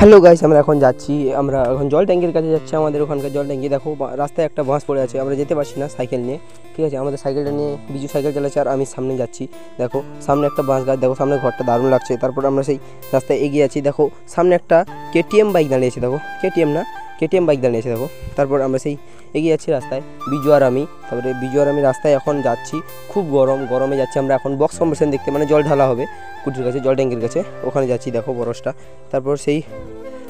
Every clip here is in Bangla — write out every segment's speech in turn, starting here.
হ্যালো গাইস, আমরা এখন জল ট্যাঙ্কির কাছে যাচ্ছি। আমাদের ওখানকার জল ট্যাঙ্কি দেখো, রাস্তায় একটা বাস পড়ে আছে, আমরা যেতে পারছি না সাইকেল নিয়ে। ঠিক আছে, আমাদের সাইকেলটা নিয়ে বিজু সাইকেল চালাচ্ছে আর আমি সামনে যাচ্ছি। দেখো সামনে একটা বাঁশ গাছ, দেখো সামনে ঘরটা দারুণ লাগছে। তারপর আমরা সেই রাস্তায় এগিয়ে আছি। দেখো সামনে একটা কেটিএম বাইক দাঁড়িয়েছে, দেখো কেটিএম বাইক দাঁড়িয়েছে দেখো। তারপর আমরা সেই এগিয়ে যাচ্ছি রাস্তায়, বিজু আর আমি। তারপরে বিজু আর আমি রাস্তায় এখন যাচ্ছি, খুব গরমে যাচ্ছি আমরা এখন বক্স কম্পিটিশন দেখতে, মানে জল ঢালা হবে কুটির কাছে, জল ট্যাঙ্কির কাছে, ওখানে যাচ্ছি দেখো বরসটা। তারপর সেই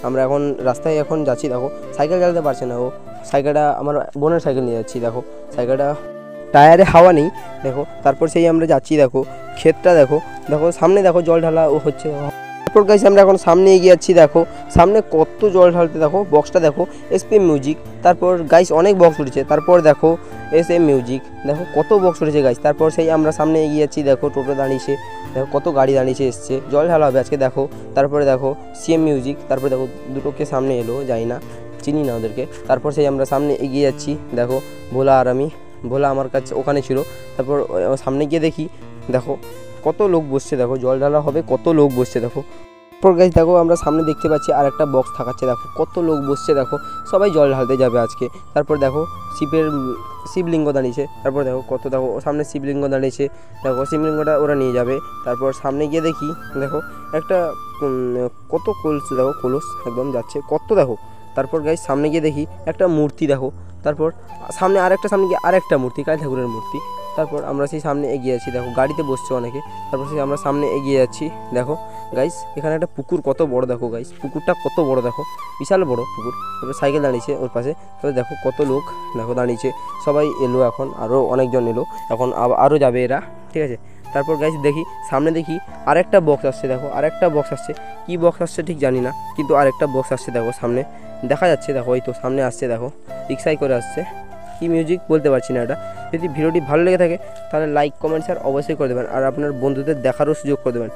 আমরা এখন রাস্তায় এখন যাচ্ছি। দেখো সাইকেল চালাতে পারছে না ও, সাইকেলটা আমার বোনের সাইকেল নিয়ে যাচ্ছি। দেখো সাইকেলটা টায়ারে হাওয়া নেই দেখো। তারপর সেই আমরা যাচ্ছি, দেখো ক্ষেতটা দেখো, সামনে দেখো জল ঢালা ও হচ্ছে। তারপর গাইস আমরা এখন সামনে এগিয়ে যাচ্ছি। দেখো সামনে কত জল ঢালতে, দেখো বক্সটা দেখো এসপিএম মিউজিক। তারপর গাইস অনেক বক্স উঠেছে। তারপর দেখো এসএম মিউজিক, দেখো কত বক্স উঠেছে গাইস। তারপর সেই আমরা সামনে এগিয়ে যাচ্ছি। দেখো টোটো দাঁড়িয়েছে, দেখো কত গাড়ি দাঁড়িয়েছে, এসছে জল ঢালা হবে আজকে দেখো। তারপরে দেখো সিএম মিউজিক। তারপরে দেখো দুটোকে সামনে এলো, যাই না, চিনি না ওদেরকে। তারপর সেই আমরা সামনে এগিয়ে যাচ্ছি। দেখো ভোলা আর আমি, ভোলা আমার কাছে ওখানে ছিল। তারপর সামনে গিয়ে দেখি, দেখো কত লোক বসছে, দেখো জল ঢালা হবে কত লোক বসছে দেখো। তারপর গাইস দেখো আমরা সামনে দেখতে পাচ্ছি আর একটা বক্স থাকাচ্ছে, দেখো কত লোক বসছে, দেখো সবাই জল ঢালতে যাবে আজকে। তারপর দেখো শিবলিঙ্গ দাঁড়িয়েছে। তারপর দেখো দেখো সামনে শিবলিঙ্গ দাঁড়িয়েছে, দেখো শিবলিঙ্গটা ওরা নিয়ে যাবে। তারপর সামনে গিয়ে দেখি, দেখো একটা কত কলস, দেখো কলস একদম যাচ্ছে কত দেখো। তারপর গাইস সামনে গিয়ে দেখি একটা মূর্তি, দেখো তারপর সামনে গিয়ে আরেকটা মূর্তি, কালী ঠাকুরের মূর্তি। তারপর আমরা সেই সামনে এগিয়ে যাচ্ছি, দেখো গাড়িতে বসছে অনেকে। তারপর সেই আমরা সামনে এগিয়ে যাচ্ছি। দেখো গাইস এখানে একটা পুকুর কত বড়, দেখো গাইস পুকুরটা কত বড়, দেখো বিশাল বড় পুকুর। তারপর সাইকেল দাঁড়িয়েছে ওর পাশে। তারপর দেখো কত লোক, দেখো দাঁড়িয়েছে, সবাই এলো এখন, আরও অনেকজন এলো এখন, আরও যাবে এরা। ঠিক আছে, তারপর গাইস দেখি সামনে দেখি আরেকটা বক্স আসছে, দেখো আরেকটা বক্স আসছে, কী বক্স আসছে ঠিক জানি না, কিন্তু আরেকটা বক্স আসছে দেখো সামনে দেখা যাচ্ছে। দেখো এই তো সামনে আসছে, দেখো রিক্সায় করে আসছে, কি মিউজিক বলতে পারছি না এটা। যদি ভিডিওটি ভালো লেগে থাকে তাহলে লাইক কমেন্ট শেয়ার অবশ্যই করে দেবেন, আর আপনার বন্ধুদের দেখারও সুযোগ করে দেবেন।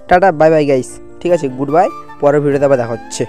টাটা বাই বাই গাইস, ঠিক আছে গুড বাই, পরের ভিডিওতে আবার দেখা হচ্ছে।